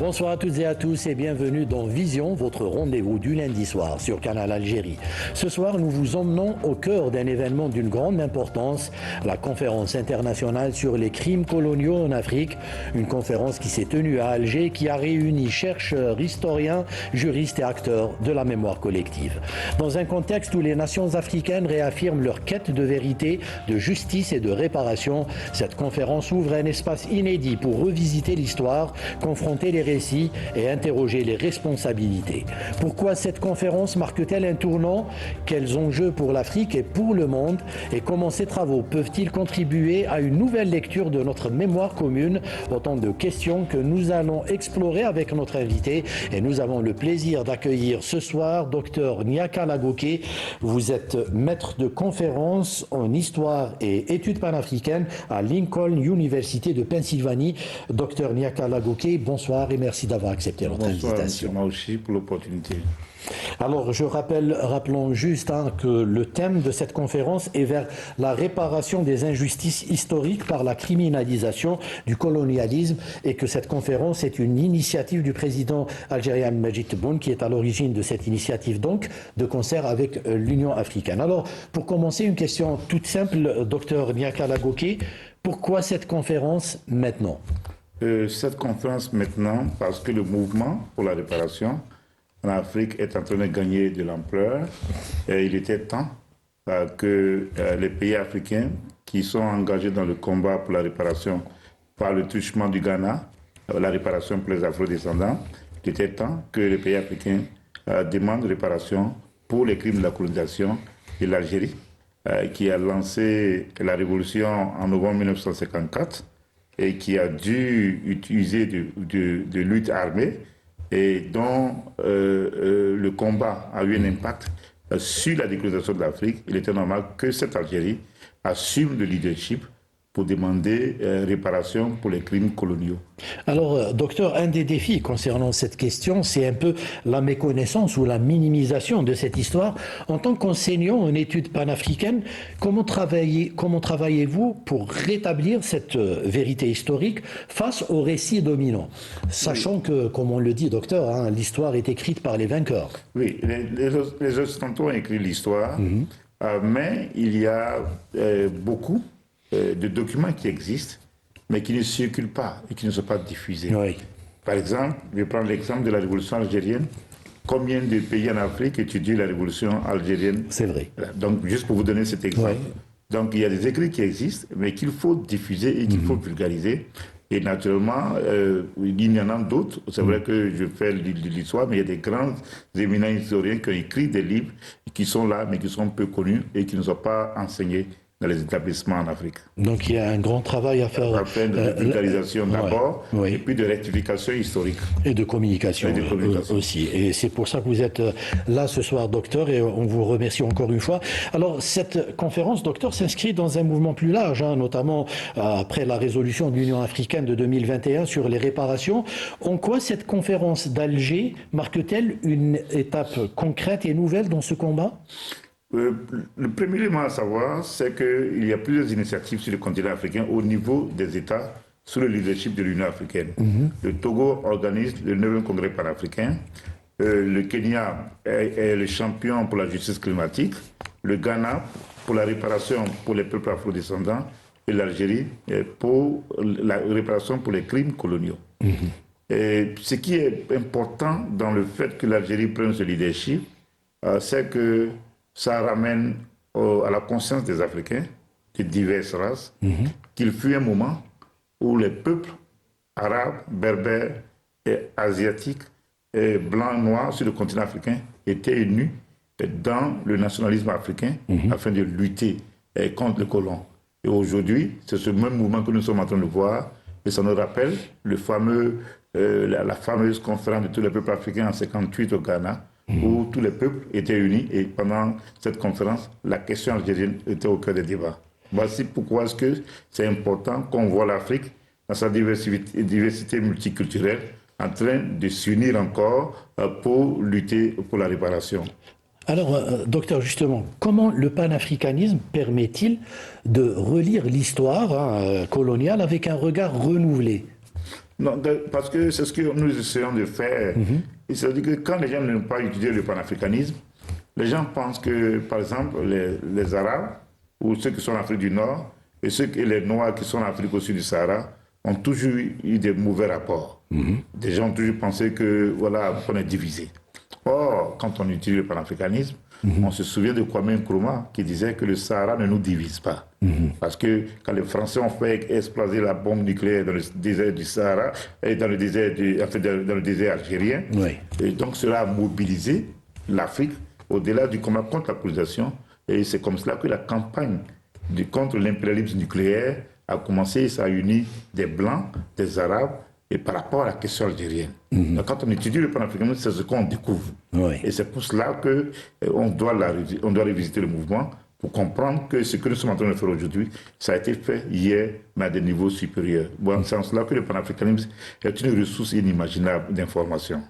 Bonsoir à toutes et à tous et bienvenue dans Vision, votre rendez-vous du lundi soir sur Canal Algérie. Ce soir, nous vous emmenons au cœur d'un événement d'une grande importance, la conférence internationale sur les crimes coloniaux en Afrique. Une conférence qui s'est tenue à Alger, qui a réuni chercheurs, historiens, juristes et acteurs de la mémoire collective. Dans un contexte où les nations africaines réaffirment leur quête de vérité, de justice et de réparation, cette conférence ouvre un espace inédit pour revisiter l'histoire, confronter les récits et interroger les responsabilités. Pourquoi cette conférence marque-t-elle un tournant? Quels enjeux pour l'Afrique et pour le monde? Et comment ces travaux peuvent-ils contribuer à une nouvelle lecture de notre mémoire commune? Autant de questions que nous allons explorer avec notre invité. Et nous avons le plaisir d'accueillir ce soir Dr Niaka Lagoké. Vous êtes maître de conférence en histoire et études panafricaines à Lincoln University de Pennsylvanie. Dr Niaka Lagoké, bonsoir et merci d'avoir accepté notre invitation. Moi aussi pour l'opportunité. Alors, rappelons juste que le thème de cette conférence est vers la réparation des injustices historiques par la criminalisation du colonialisme et que cette conférence est une initiative du président algérien Majid Tebboune qui est à l'origine de cette initiative, donc, de concert avec l'Union africaine. Alors, pour commencer, une question toute simple, docteur Niaka Lagoké, pourquoi cette conférence maintenant? Cette conférence maintenant, parce que le mouvement pour la réparation en Afrique est en train de gagner de l'ampleur. Et il était temps que les pays africains qui sont engagés dans le combat pour la réparation par le truchement du Ghana, la réparation pour les afro-descendants, il était temps que les pays africains demandent réparation pour les crimes de la colonisation de l'Algérie, qui a lancé la révolution en novembre 1954 et qui a dû utiliser de lutte armée et dont le combat a eu un impact sur la décolonisation de l'Afrique. Il était normal que cette Algérie assume le leadership pour demander réparation pour les crimes coloniaux. Alors, docteur, un des défis concernant cette question, c'est un peu la méconnaissance ou la minimisation de cette histoire. En tant qu'enseignant en études panafricaines, comment travaillez-vous pour rétablir cette vérité historique face aux récits dominants? Sachant que, comme on le dit, docteur, l'histoire est écrite par les vainqueurs. Oui, les Occidentaux ont écrit l'histoire, mais il y a beaucoup de documents qui existent, mais qui ne circulent pas et qui ne sont pas diffusés. Oui. Par exemple, je vais prendre l'exemple de la révolution algérienne. Combien de pays en Afrique étudient la révolution algérienne? C'est vrai. Donc, juste pour vous donner cet exemple. Oui. Donc, il y a des écrits qui existent, mais qu'il faut diffuser et qu'il faut vulgariser. Et naturellement, il y en a d'autres. C'est vrai que je fais l'histoire, mais il y a des grands éminents historiens qui ont écrit des livres qui sont là, mais qui sont peu connus et qui ne sont pas enseignés dans les établissements en Afrique. Donc il y a un grand travail à faire. Afin de vulgarisation d'abord, et puis de rectification historique. Et de communication, aussi. Et c'est pour ça que vous êtes là ce soir, docteur, et on vous remercie encore une fois. Alors cette conférence, docteur, s'inscrit dans un mouvement plus large, notamment après la résolution de l'Union africaine de 2021 sur les réparations. En quoi cette conférence d'Alger marque-t-elle une étape concrète et nouvelle dans ce combat? Le premier élément à savoir, c'est qu'il y a plusieurs initiatives sur le continent africain au niveau des États sous le leadership de l'Union africaine. Le Togo organise le 9e congrès panafricain. Le Kenya est le champion pour la justice climatique. Le Ghana pour la réparation pour les peuples afrodescendants. Et l'Algérie pour la réparation pour les crimes coloniaux. Et ce qui est important dans le fait que l'Algérie prenne ce leadership, c'est que ça ramène à la conscience des Africains, de diverses races, qu'il fut un moment où les peuples arabes, berbères et asiatiques, et blancs, noirs sur le continent africain étaient unis dans le nationalisme africain afin de lutter contre le colon. Et aujourd'hui, c'est ce même mouvement que nous sommes en train de voir, et ça nous rappelle la fameuse conférence de tous les peuples africains en 1958 au Ghana, où tous les peuples étaient unis et pendant cette conférence, la question algérienne était au cœur des débats. Voici pourquoi est-ce que c'est important qu'on voit l'Afrique dans sa diversité multiculturelle en train de s'unir encore pour lutter pour la réparation. Alors, docteur, justement, comment le panafricanisme permet-il de relire l'histoire coloniale avec un regard renouvelé? Non, parce que c'est ce que nous essayons de faire. Il s'agit que quand les gens n'ont pas étudié le panafricanisme, les gens pensent que, par exemple, les Arabes, ou ceux qui sont en Afrique du Nord, et les Noirs qui sont en Afrique au sud du Sahara, ont toujours eu des mauvais rapports. Des gens ont toujours pensé que, voilà, qu'on est divisé. Or, quand on utilise le panafricanisme, on se souvient de Kwame Nkrumah qui disait que le Sahara ne nous divise pas. Parce que quand les Français ont fait exploser la bombe nucléaire dans le désert du Sahara, et dans le désert algérien, et donc cela a mobilisé l'Afrique au-delà du combat contre la colonisation. Et c'est comme cela que la campagne contre l'impérialisme nucléaire a commencé. Ça a uni des Blancs, des Arabes, et par rapport à la question algérienne. Donc, quand on étudie le panafricanisme, c'est ce qu'on découvre. Et c'est pour cela qu'on doit revisiter le mouvement pour comprendre que ce que nous sommes en train de faire aujourd'hui, ça a été fait hier, mais à des niveaux supérieurs. Bon, c'est en cela que le panafricanisme est une ressource inimaginable d'information.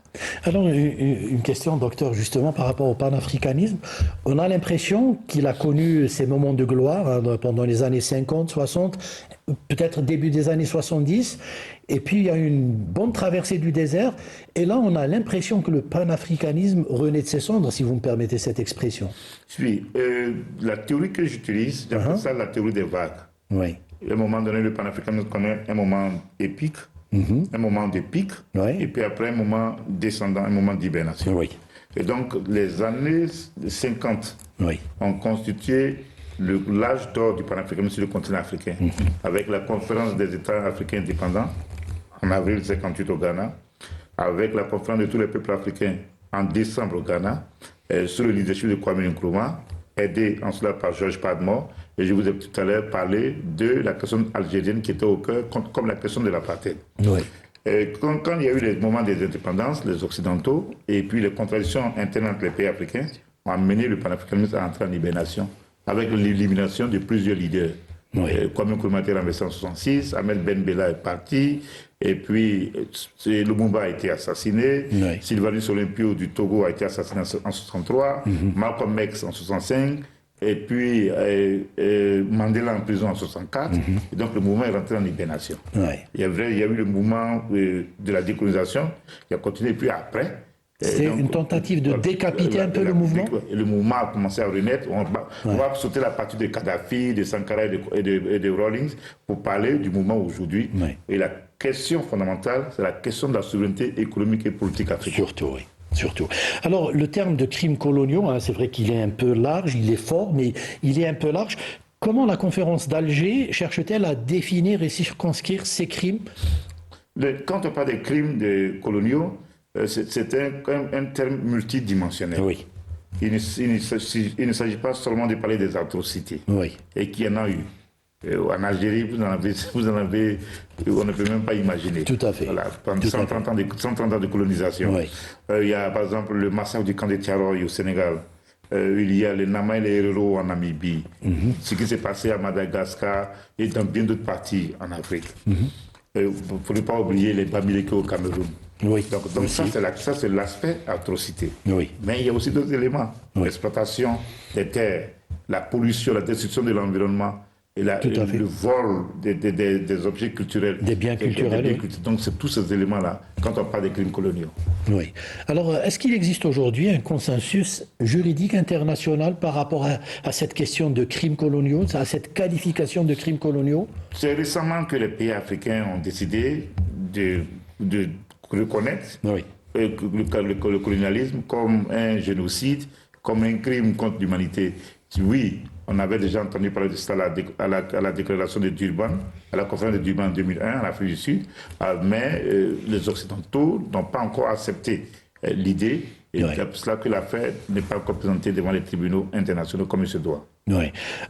Alors, une question, docteur, justement, par rapport au panafricanisme. On a l'impression qu'il a connu ses moments de gloire pendant les années 50, 60, peut-être début des années 70. Et puis, il y a une bonne traversée du désert. Et là, on a l'impression que le panafricanisme renaît de ses cendres, si vous me permettez cette expression. Oui, la théorie que j'utilise, j'appelle ça la théorie des vagues. Oui. À un moment donné, le panafricanisme connaît un moment épique, un moment de pic, et puis après un moment descendant, un moment d'hibernation. Oui. Et donc, les années 50 ont constitué l'âge d'or du panafricanisme sur le continent africain, avec la conférence des États africains indépendants en avril 1958 au Ghana, avec la conférence de tous les peuples africains en décembre au Ghana, sous le leadership de Kwame Nkrumah, aidé en cela par Georges Padmore. Et je vous ai tout à l'heure parlé de la question algérienne qui était au cœur, comme la question de l'apartheid. Quand il y a eu les moments des indépendances, les Occidentaux, et puis les contradictions internes entre les pays africains, ont amené le panafricanisme à entrer en hibernation, avec l'élimination de plusieurs leaders. Kwame Nkrumah a été renversé en 1966, Ahmed Ben Bella est parti, et puis Lumumba a été assassiné, Sylvanus Olympio du Togo a été assassiné en 1963, Malcolm X en 1965, et puis Mandela en prison en 1964, et donc le mouvement est rentré en hibernation. Il y a eu le mouvement de la décolonisation qui a continué, et puis après, c'est une tentative de décapiter un peu le mouvement. Et le mouvement a commencé à renaître. On va sauter la partie de Kadhafi, de Sankara et de Rawlings pour parler du mouvement aujourd'hui. Et la question fondamentale, c'est la question de la souveraineté économique et politique africaine. Surtout, oui. Surtout. Alors, le terme de crimes coloniaux, c'est vrai qu'il est un peu large, il est fort, mais il est un peu large. Comment la conférence d'Alger cherche-t-elle à définir et circonscrire ces crimes? Quand on parle des crimes coloniaux, c'est un terme multidimensionnel. Il ne s'agit pas seulement de parler des atrocités, et qu'il y en a eu. En Algérie, vous en avez, on ne peut même pas imaginer. Tout à fait. Voilà, pendant 130 ans de colonisation. Il y a par exemple le massacre du camp de Tiaroy au Sénégal. Il y a les Nama et les Herero en Namibie. Ce qui s'est passé à Madagascar et dans bien d'autres parties en Afrique. Il ne faut pas oublier les Bamileke au Cameroun. Donc ça, c'est l'aspect atrocité. Mais il y a aussi d'autres éléments. L'exploitation des terres, la pollution, la destruction de l'environnement, et le vol des objets culturels. Des biens culturels. Donc c'est tous ces éléments-là, quand on parle des crimes coloniaux. Alors, est-ce qu'il existe aujourd'hui un consensus juridique international par rapport à cette question de crimes coloniaux, à cette qualification de crimes coloniaux? C'est récemment que les pays africains ont décidé de reconnaître le colonialisme comme un génocide, comme un crime contre l'humanité. Oui, on avait déjà entendu parler de ça à la déclaration de Durban, à la conférence de Durban en 2001 en Afrique du Sud, mais les Occidentaux n'ont pas encore accepté l'idée, et c'est pour cela que l'affaire n'est pas encore présentée devant les tribunaux internationaux comme il se doit.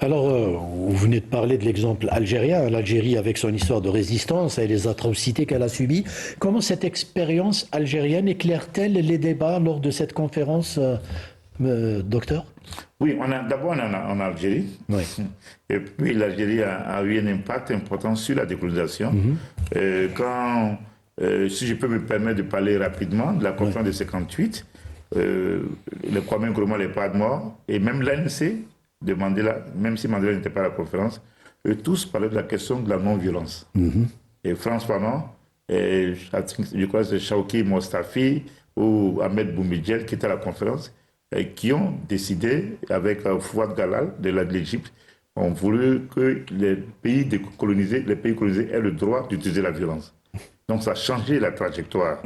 Alors, vous venez de parler de l'exemple algérien, l'Algérie avec son histoire de résistance et les atrocités qu'elle a subies. Comment cette expérience algérienne éclaire-t-elle les débats lors de cette conférence, docteur? Oui, d'abord on est en Algérie, et puis l'Algérie a eu un impact important sur la décolonisation. Si je peux me permettre de parler rapidement de la conférence de 58, le Kwame Nkrumah n'est pas mort, et même l'ANC de Mandela, même si Mandela n'était pas à la conférence, eux tous parlaient de la question de la non-violence. Et Frantz Fanon je crois que c'est Shawki Mostafi ou Ahmed Boumedienne qui étaient à la conférence, qui ont décidé, avec Fouad Galal de l'Égypte, ont voulu que les pays colonisés aient le droit d'utiliser la violence. Donc ça a changé la trajectoire.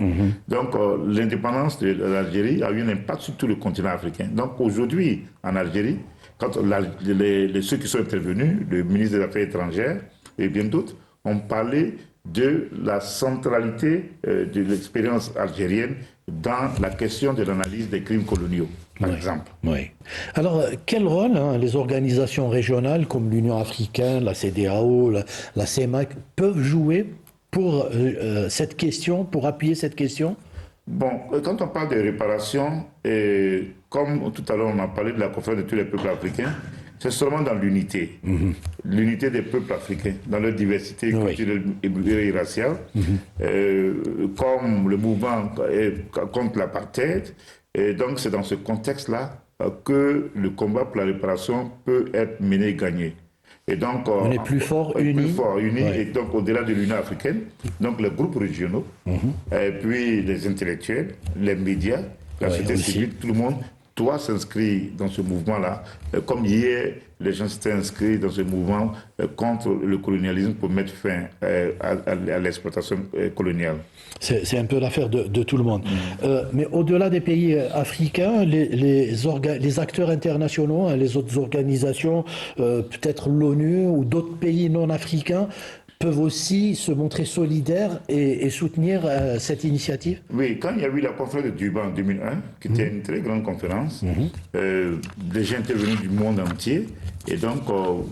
Donc l'indépendance de l'Algérie a eu un impact sur tout le continent africain. Donc aujourd'hui, en Algérie, quand ceux qui sont intervenus, le ministre des Affaires étrangères et bien d'autres, ont parlé de la centralité de l'expérience algérienne dans la question de l'analyse des crimes coloniaux, par exemple. Oui. Alors, quel rôle les organisations régionales comme l'Union africaine, la CEDEAO, la CEMAC peuvent jouer pour cette question, pour appuyer cette question? Bon, quand on parle de réparation, et comme tout à l'heure on a parlé de la conférence de tous les peuples africains, c'est seulement dans l'unité. L'unité des peuples africains, dans leur diversité culturelle et raciale, comme le mouvement contre l'apartheid. Et donc c'est dans ce contexte-là que le combat pour la réparation peut être mené et gagné. Et donc, on est plus fort, unis. Et donc au-delà de l'Union africaine, donc les groupes régionaux, et puis les intellectuels, les médias, la société civile, tout le monde doit s'inscrire dans ce mouvement-là. Comme hier, les gens s'étaient inscrits dans ce mouvement contre le colonialisme pour mettre fin à l'exploitation coloniale. C'est un peu l'affaire de tout le monde. Mais au-delà des pays africains, les acteurs internationaux, les autres organisations, peut-être l'ONU ou d'autres pays non africains, peuvent aussi se montrer solidaires et soutenir cette initiative? Oui, quand il y a eu la conférence de Durban en 2001, qui était une très grande conférence, des gens intervenus du monde entier, et donc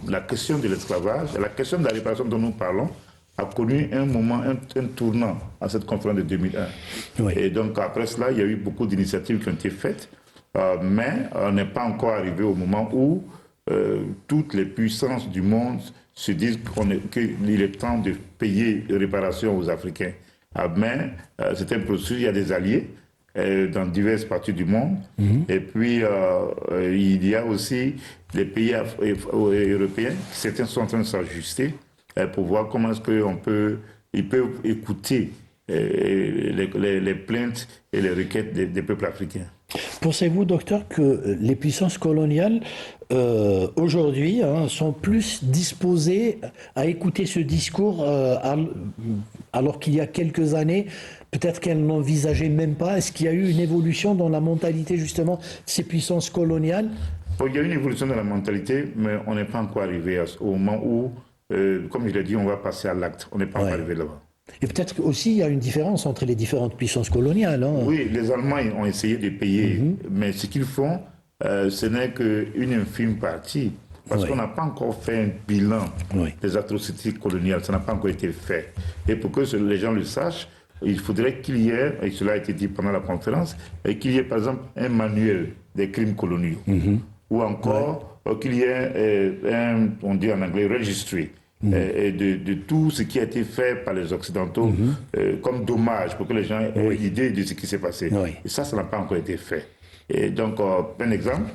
la question de l'esclavage, la question de la réparation dont nous parlons, a connu un moment, un tournant à cette conférence de 2001. Oui. Et donc après cela, il y a eu beaucoup d'initiatives qui ont été faites, mais on n'est pas encore arrivé au moment où toutes les puissances du monde se disent qu'il est temps de payer réparation aux Africains. Mais c'est un processus, il y a des alliés dans diverses parties du monde. Et puis, il y a aussi les pays européens, certains sont en train de s'ajuster pour voir comment est-ce qu'ils peuvent écouter les plaintes et les requêtes des peuples africains. Pensez-vous, docteur, que les puissances coloniales, aujourd'hui, sont plus disposées à écouter ce discours alors qu'il y a quelques années, peut-être qu'elles n'envisageaient même pas? Est-ce qu'il y a eu une évolution dans la mentalité, justement, de ces puissances coloniales? Il y a eu une évolution dans la mentalité, mais on n'est pas encore arrivé au moment où, comme je l'ai dit, on va passer à l'acte. On n'est pas encore arrivé là-bas. Et peut-être aussi il y a une différence entre les différentes puissances coloniales. Oui, les Allemands ont essayé de payer, mais ce qu'ils font, ce n'est qu'une infime partie, parce qu'on n'a pas encore fait un bilan des atrocités coloniales, ça n'a pas encore été fait. Et pour que les gens le sachent, il faudrait qu'il y ait, et cela a été dit pendant la conférence, qu'il y ait par exemple un manuel des crimes coloniaux, ou encore qu'il y ait on dit en anglais, registry, et de tout ce qui a été fait par les Occidentaux comme dommage pour que les gens aient une idée de ce qui s'est passé. Et ça n'a pas encore été fait. Et donc, un exemple,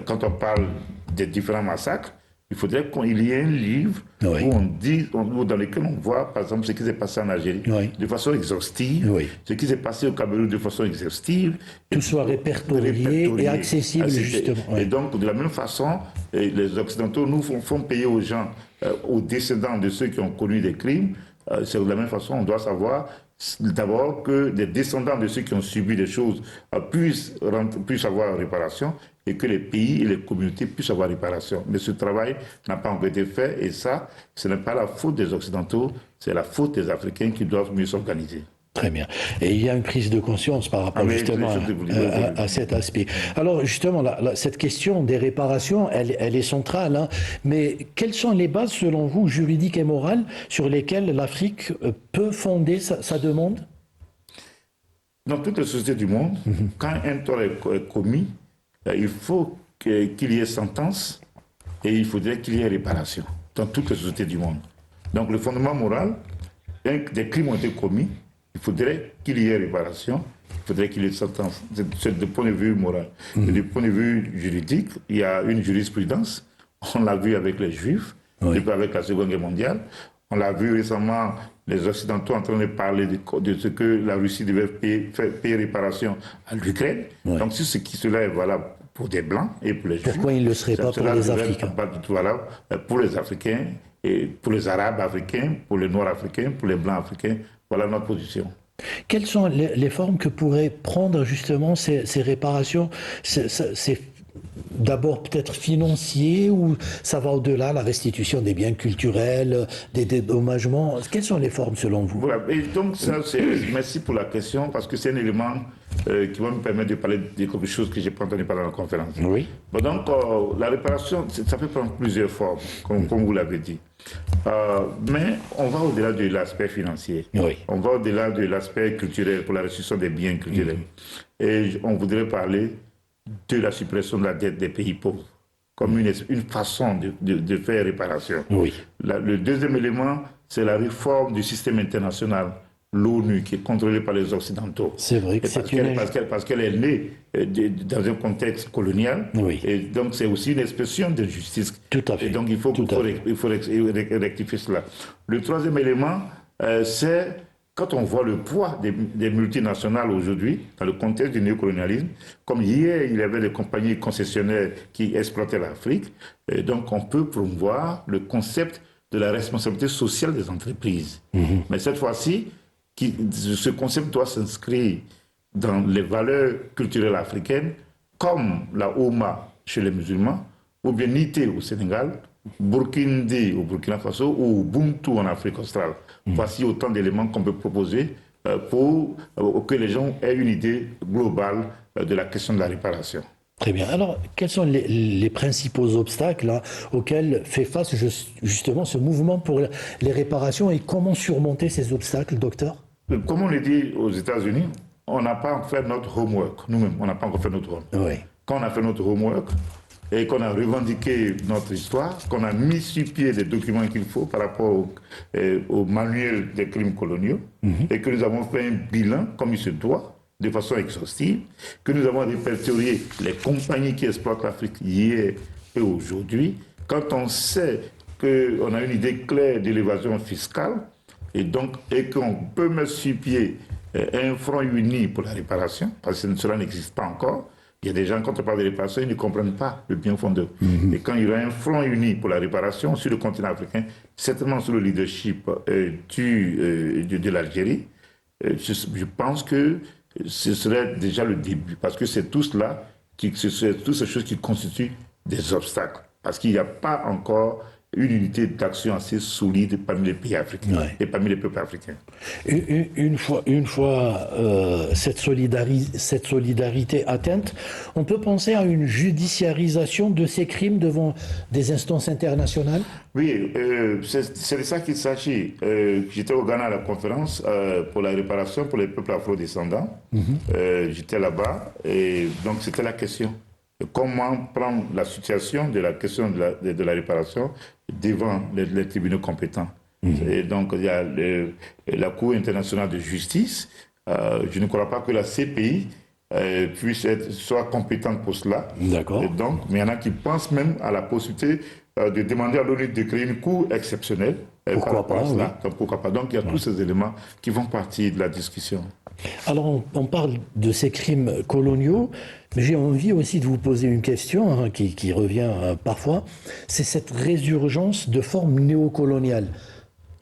quand on parle des différents massacres, il faudrait qu'il y ait un livre où on dit, dans lequel on voit, par exemple, ce qui s'est passé en Algérie de façon exhaustive, ce qui s'est passé au Cameroun de façon exhaustive. Tout soit répertorié et accessible, justement. Et donc, de la même façon, les Occidentaux nous font payer aux gens, aux descendants de ceux qui ont connu des crimes. C'est de la même façon, on doit savoir d'abord que les descendants de ceux qui ont subi des choses puissent avoir réparation, et que les pays et les communautés puissent avoir réparation. Mais ce travail n'a pas encore été fait, et ça, ce n'est pas la faute des Occidentaux, c'est la faute des Africains qui doivent mieux s'organiser. Très bien. Et il y a une prise de conscience par rapport justement à cet aspect. Alors justement, cette question des réparations, elle est centrale. Mais quelles sont les bases, selon vous, juridiques et morales, sur lesquelles l'Afrique peut fonder sa demande? Dans toutes les sociétés du monde, quand un tort est commis, il faut qu'il y ait sentence et il faudrait qu'il y ait réparation dans toutes les sociétés du monde. Donc le fondement moral, des crimes ont été commis, il faudrait qu'il y ait réparation, il faudrait qu'il y ait sentence. C'est du point de vue moral. Et du point de vue juridique, il y a une jurisprudence, on l'a vu avec les Juifs, avec la Seconde Guerre mondiale, On l'a vu récemment, les Occidentaux en train de parler de ce que la Russie devait payer réparation à l'Ukraine. Ouais. Donc, si cela est valable pour des Blancs et pour les Juifs, Pourquoi il ne le serait pas pour les Africains? Pas du tout valable pour les Africains, et pour les Arabes africains, pour les Noirs africains, pour les Blancs africains. Voilà notre position. Quelles sont les formes que pourraient prendre justement ces réparations? C'est d'abord peut-être financier ou ça va au-delà, la restitution des biens culturels, des dédommagements? Quelles sont les formes selon vous? Voilà, et donc merci pour la question parce que c'est un élément qui va me permettre de parler de quelque chose que j'ai pas entendu parler dans la conférence. Oui. Bon, donc la réparation, ça peut prendre plusieurs formes, comme vous l'avez dit. Mais on va au-delà de l'aspect financier. Oui. On va au-delà de l'aspect culturel pour la restitution des biens culturels. Et on voudrait parler de la suppression de la dette des pays pauvres comme une façon de faire réparation. Oui. Le deuxième élément, c'est la réforme du système international, l'ONU, qui est contrôlée par les Occidentaux. C'est vrai que parce qu'elle est née dans un contexte colonial. Oui. Et donc, c'est aussi une expression de justice. Tout à fait. Et donc, il faut rectifier cela. Le troisième élément, c'est quand on voit le poids des multinationales aujourd'hui, dans le contexte du néocolonialisme, comme hier, il y avait des compagnies concessionnaires qui exploitaient l'Afrique, et donc on peut promouvoir le concept de la responsabilité sociale des entreprises. Mais cette fois-ci, ce concept doit s'inscrire dans les valeurs culturelles africaines, comme la Ouma chez les musulmans, ou bien Nité au Sénégal, Burkindi au Burkina Faso ou Ubuntu en Afrique australe. Voici autant d'éléments qu'on peut proposer pour que les gens aient une idée globale de la question de la réparation. Très bien. Alors, quels sont les principaux obstacles auxquels fait face justement ce mouvement pour les réparations et comment surmonter ces obstacles, docteur? Comme on le dit aux États-Unis, on n'a pas fait notre homework. Nous-mêmes, on n'a pas encore fait notre homework. Oui. Quand on a fait notre homework, et qu'on a revendiqué notre histoire, qu'on a mis sur pied des documents qu'il faut par rapport au manuel des crimes coloniaux, et que nous avons fait un bilan comme il se doit, de façon exhaustive, que nous avons répertorié les compagnies qui exploitent l'Afrique hier et aujourd'hui, quand on sait qu'on a une idée claire de l'évasion fiscale, et qu'on peut mettre sur pied un front uni pour la réparation, parce que cela n'existe pas encore. Il y a des gens, quand on parle de réparation, ils ne comprennent pas le bien fondé. Et quand il y aura un front uni pour la réparation sur le continent africain, certainement sous le leadership de l'Algérie, je pense que ce serait déjà le début. Parce que c'est tout cela, toutes ces choses qui constituent des obstacles. Parce qu'il n'y a pas encore une unité d'action assez solide parmi les pays africains et parmi les peuples africains. Une fois cette solidarité atteinte, on peut penser à une judiciarisation de ces crimes devant des instances internationales? Oui, c'est de ça qu'il s'agit. J'étais au Ghana à la conférence pour la réparation pour les peuples afro-descendants. J'étais là-bas et donc c'était la question. Comment prendre la situation de la question de la réparation devant les tribunaux compétents. Et donc, il y a la Cour internationale de justice. Je ne crois pas que la CPI soit compétente pour cela. D'accord. Mais il y en a qui pensent même à la possibilité de demander à l'ONU de créer une cour exceptionnelle. Pourquoi pas, oui. Donc, pourquoi pas. Donc, il y a tous ces éléments qui vont partir de la discussion. Alors, on parle de ces crimes coloniaux, mais j'ai envie aussi de vous poser une question qui revient parfois. C'est cette résurgence de formes néocoloniales,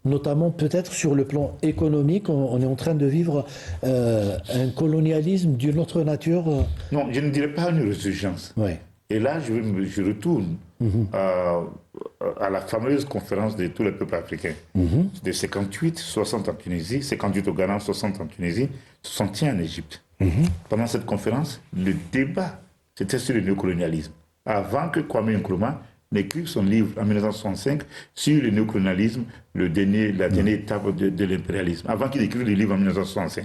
notamment peut-être sur le plan économique. On est en train de vivre un colonialisme d'une autre nature. Non, je ne dirais pas une résurgence. Ouais. Et là, je retourne à la fameuse conférence de tous les peuples africains. De 58, 60 en Tunisie, 58 au Ghana, 60 en Tunisie, 61 en Égypte. Pendant cette conférence, le débat, c'était sur le néocolonialisme. Avant que Kwame Nkrumah n'écrive son livre en 1965 sur le néocolonialisme, la dernière étape de l'impérialisme, avant qu'il écrive le livre en 1965.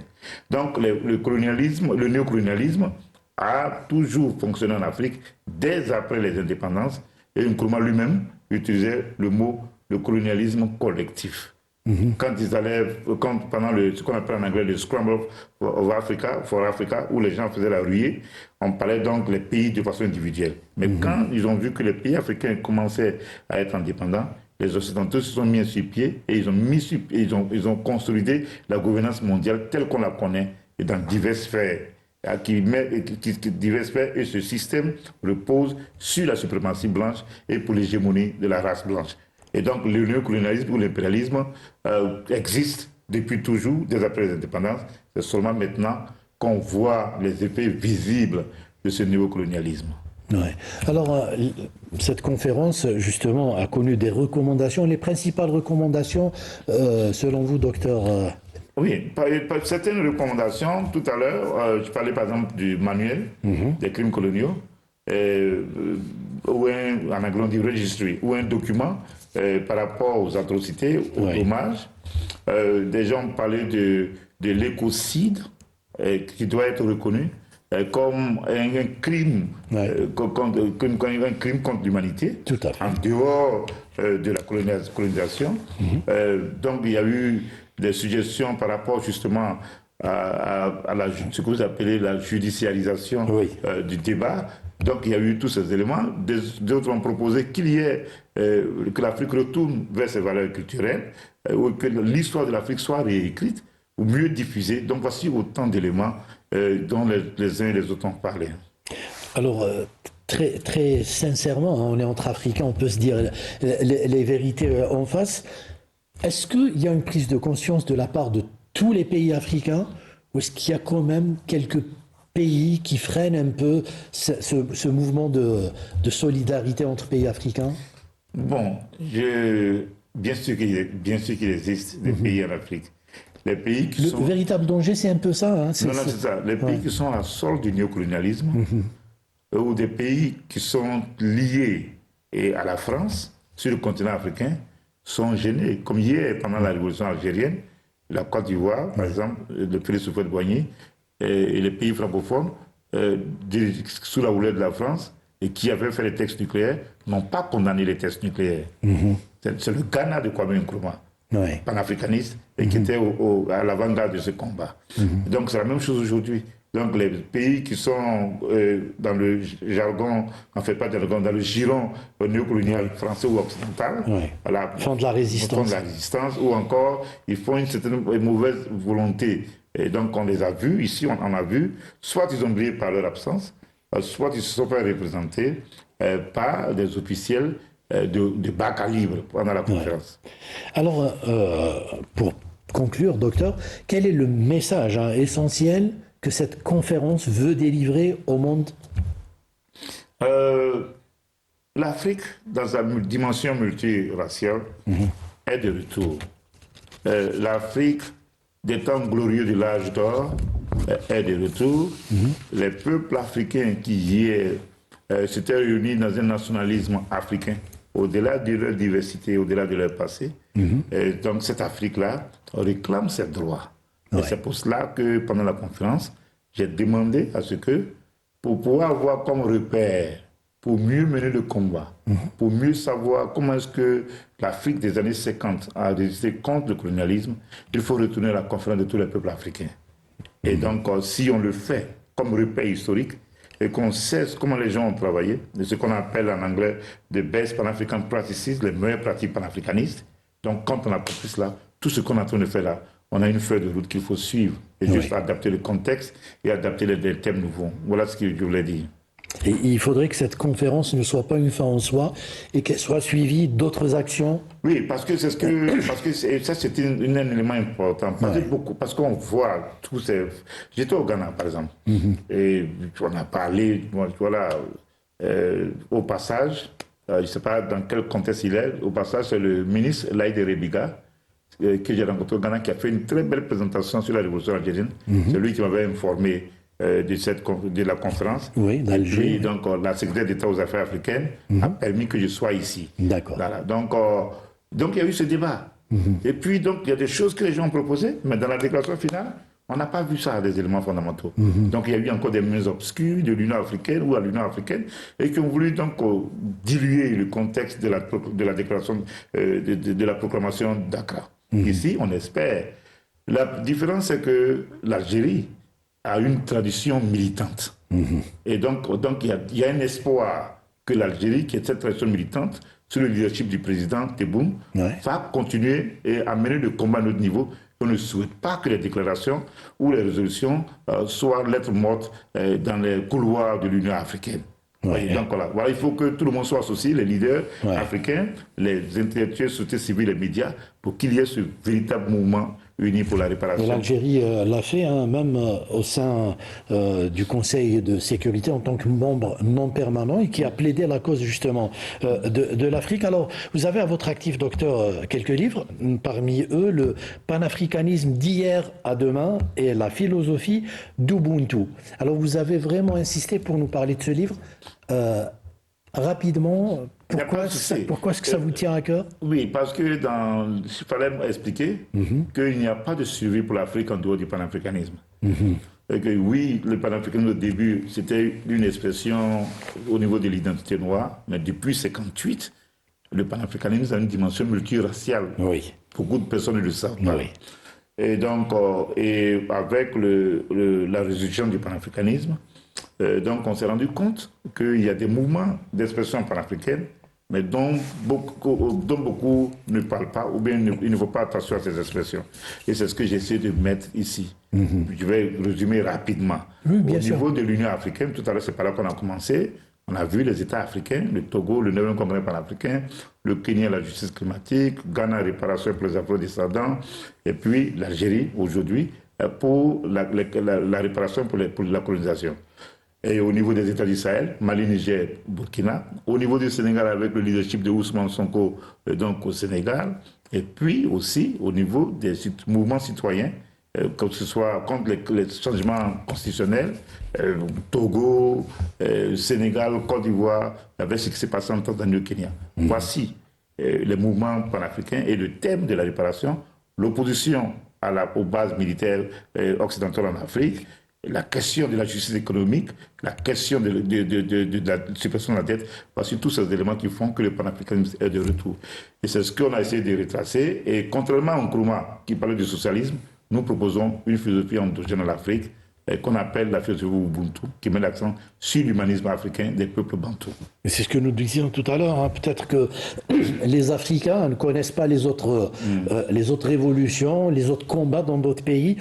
Donc, le néocolonialisme a toujours fonctionné en Afrique dès après les indépendances. Et Nkrumah lui-même utilisait le mot le colonialisme collectif. Quand pendant ce qu'on appelle en anglais le Scramble for Africa, où les gens faisaient la ruée, on parlait donc des pays de façon individuelle. Mais quand ils ont vu que les pays africains commençaient à être indépendants, les Occidentaux se sont mis sur pied et ils ont consolidé la gouvernance mondiale telle qu'on la connaît et dans diverses sphères. Diverses sphères, et ce système repose sur la suprématie blanche et pour l'hégémonie de la race blanche. Et donc le néocolonialisme ou l'impérialisme existe depuis toujours, dès après les indépendances. C'est seulement maintenant qu'on voit les effets visibles de ce néocolonialisme. Ouais. Alors, cette conférence, justement, a connu des recommandations. Les principales recommandations, selon vous, docteur Oui, par certaines recommandations, tout à l'heure, je parlais par exemple du manuel des crimes coloniaux, ou en anglais on dit registry, ou un document par rapport aux atrocités, aux dommages. Des gens parlaient de l'écocide qui doit être reconnu comme un crime, un crime contre l'humanité, en dehors de la colonisation. Donc il y a eu des suggestions par rapport justement à ce que vous appelez la judiciarisation du débat. Donc il y a eu tous ces éléments. D'autres ont proposé qu'il y ait, que l'Afrique retourne vers ses valeurs culturelles, ou que l'histoire de l'Afrique soit réécrite ou mieux diffusée. Donc voici autant d'éléments dont les uns et les autres ont parlé. Alors, très, très sincèrement, on est entre Africains, on peut se dire les vérités en face. Est-ce qu'il y a une prise de conscience de la part de tous les pays africains, ou est-ce qu'il y a quand même quelques pays qui freinent un peu ce mouvement de solidarité entre pays africains? Bon, bien sûr qu'il existe des pays en Afrique. Les pays qui le véritable danger, c'est un peu ça. Hein, c'est ça. Les pays qui sont à la solde du néocolonialisme, ou des pays qui sont liés à la France, sur le continent africain, sont gênés. Comme hier, pendant la révolution algérienne, la Côte d'Ivoire, par exemple, le Félix Houphouët-Boigny, et les pays francophones, sous la houlette de la France, et qui avaient fait les tests nucléaires, n'ont pas condamné les tests nucléaires. C'est le Ghana de Kwame Nkrumah, panafricaniste, et qui était à l'avant-garde de ce combat. Donc c'est la même chose aujourd'hui. Donc les pays qui sont dans le jargon, dans le giron néocolonial français ou occidental, font de la résistance. Ou encore ils font une certaine mauvaise volonté. Et donc on les a vus, ici on a vu, soit ils ont brillé par leur absence, soit ils se sont fait représenter par des officiels de bas calibre pendant la conférence. Alors, pour conclure, docteur, quel est le message essentiel que cette conférence veut délivrer au monde? L'Afrique, dans sa dimension multiraciale, est de retour. L'Afrique, des temps glorieux de l'âge d'or, est de retour. Les peuples africains qui hier s'étaient réunis dans un nationalisme africain, au-delà de leur diversité, au-delà de leur passé. Et donc cette Afrique-là réclame ses droits. Et c'est pour cela que pendant la conférence, j'ai demandé à ce que, pour pouvoir avoir comme repère, pour mieux mener le combat, pour mieux savoir comment est-ce que l'Afrique des années 50 a résisté contre le colonialisme, il faut retourner à la conférence de tous les peuples africains. Et donc, si on le fait comme repère historique, et qu'on sait comment les gens ont travaillé, de ce qu'on appelle en anglais the best Pan-African practices, les meilleures pratiques panafricanistes. Donc, quand on a compris cela, tout ce qu'on est en train de faire là, on a une feuille de route qu'il faut suivre et juste adapter le contexte et adapter les thèmes nouveaux. Voilà ce que je voulais dire. Et il faudrait que cette conférence ne soit pas une fin en soi et qu'elle soit suivie d'autres actions. Oui, parce que ça c'est un élément important. Parce qu'on voit tous ces. J'étais au Ghana par exemple et on a parlé, voilà, au passage, je ne sais pas dans quel contexte il est. Au passage, c'est le ministre Laïd Rebiga que j'ai rencontré au Ghana qui a fait une très belle présentation sur la révolution algérienne. C'est lui qui m'avait informé de la conférence. Oui, d'Alger. Et puis, donc, la secrétaire d'État aux affaires africaines a permis que je sois ici. D'accord. Voilà. Donc, il y a eu ce débat. Et puis, donc, il y a des choses que les gens ont proposées, mais dans la déclaration finale, on n'a pas vu ça, des éléments fondamentaux. Donc, il y a eu encore des mains obscures de l'Union africaine ou à l'Union africaine et qui ont voulu donc diluer le contexte de la déclaration, de la proclamation d'Accra. Ici, on espère. La différence, c'est que l'Algérie a une tradition militante. Et donc il y a un espoir que l'Algérie, qui est cette tradition militante, sous le leadership du président Tebboune, va continuer et amener le combat à notre niveau. On ne souhaite pas que les déclarations ou les résolutions soient lettres mortes dans les couloirs de l'Union africaine. Donc voilà, il faut que tout le monde soit associé, les leaders africains, les intellectuels, société civile et médias, pour qu'il y ait ce véritable mouvement uni pour la réparation. Et l'Algérie l'a fait, hein, même au sein du Conseil de sécurité en tant que membre non permanent et qui a plaidé la cause justement de l'Afrique. Alors, vous avez à votre actif, docteur, quelques livres, parmi eux le panafricanisme d'hier à demain et la philosophie d'Ubuntu. Alors, vous avez vraiment insisté pour nous parler de ce livre. Rapidement, pourquoi est-ce que ça vous tient à cœur? Oui, parce que il fallait expliquer qu'il n'y a pas de survie pour l'Afrique en dehors du panafricanisme. Et que oui, le panafricanisme au début, c'était une expression au niveau de l'identité noire, mais depuis 1958, le panafricanisme a une dimension multiraciale. Beaucoup de personnes ne le savent pas. Et donc, avec la résolution du panafricanisme, donc on s'est rendu compte qu'il y a des mouvements d'expression panafricaine, mais dont beaucoup ne parlent pas, ou bien ils ne font pas attention à ces expressions. Et c'est ce que j'essaie de mettre ici. Je vais résumer rapidement. Au niveau de l'Union africaine, tout à l'heure c'est par là qu'on a commencé, on a vu les États africains, le Togo, le 9e Congrès panafricain, le Kenya, la justice climatique, Ghana, réparation pour les afro-descendants, et puis l'Algérie aujourd'hui pour la réparation pour la colonisation. Et au niveau des États du Sahel, Mali, Niger, Burkina, au niveau du Sénégal avec le leadership de Ousmane Sonko donc au Sénégal, et puis aussi au niveau des mouvements citoyens, que ce soit contre les changements constitutionnels, Togo, Sénégal, Côte d'Ivoire, avec ce qui s'est passé en Tanzanie au Kenya. Voici les mouvements panafricains et le thème de la réparation, l'opposition aux bases militaires occidentales en Afrique, la question de la justice économique, la question de la suppression de la dette, voici tous ces éléments qui font que le panafricanisme est de retour. Et c'est ce qu'on a essayé de retracer. Et contrairement à Nkrumah, qui parlait du socialisme, nous proposons une philosophie endogène à l'Afrique qu'on appelle la philosophie Ubuntu, qui met l'accent sur l'humanisme africain des peuples bantous. C'est ce que nous disions tout à l'heure. Hein. Peut-être que les Africains ne connaissent pas les autres révolutions, les autres combats dans d'autres pays.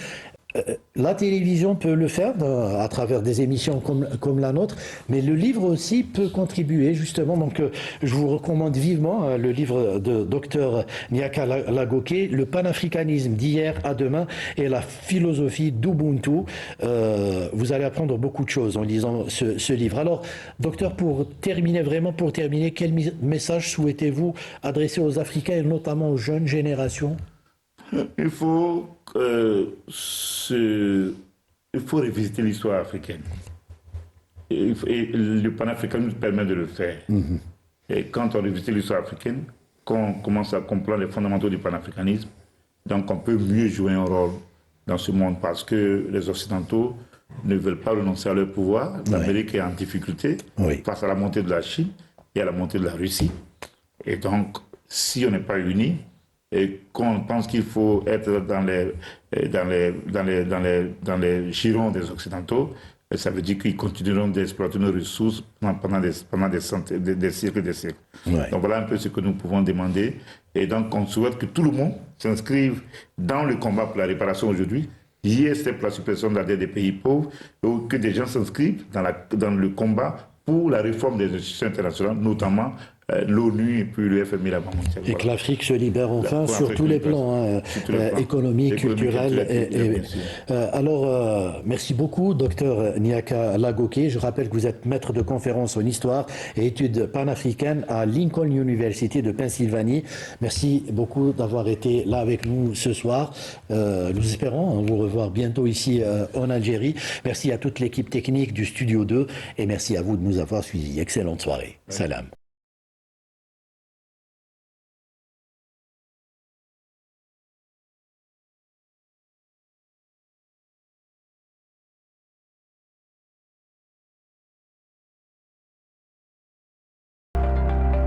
La télévision peut le faire à travers des émissions comme la nôtre, mais le livre aussi peut contribuer justement. Donc, je vous recommande vivement le livre de Dr Niaka Lagoké, Le panafricanisme d'hier à demain et la philosophie d'Ubuntu. Vous allez apprendre beaucoup de choses en lisant ce livre. Alors, docteur, pour terminer, quel message souhaitez-vous adresser aux Africains et notamment aux jeunes générations? Il faut revisiter l'histoire africaine. Et le panafricanisme permet de le faire. Et quand on revisite l'histoire africaine, quand on commence à comprendre les fondamentaux du panafricanisme, donc on peut mieux jouer un rôle dans ce monde parce que les Occidentaux ne veulent pas renoncer à leur pouvoir. L'Amérique est en difficulté face à la montée de la Chine et à la montée de la Russie. Et donc, si on n'est pas unis, et qu'on pense qu'il faut être dans les girons des Occidentaux, ça veut dire qu'ils continueront d'exploiter nos ressources pendant des siècles et des siècles. Donc voilà un peu ce que nous pouvons demander. Et donc on souhaite que tout le monde s'inscrive dans le combat pour la réparation aujourd'hui. Il y ait cette suppression de la dette des pays pauvres, ou que des gens s'inscrivent dans le combat pour la réforme des institutions internationales, notamment l'ONU et puis le FMI, la Banque mondiale. Et que l'Afrique se libère enfin sur tous les plans, économiques, culturels. Alors, merci beaucoup, docteur Niaka Lagoké. Je rappelle que vous êtes maître de conférence en histoire et études panafricaines à Lincoln University de Pennsylvanie. Merci beaucoup d'avoir été là avec nous ce soir. Nous espérons vous revoir bientôt ici en Algérie. Merci à toute l'équipe technique du Studio 2 et merci à vous de nous avoir suivis. Excellente soirée. Salam.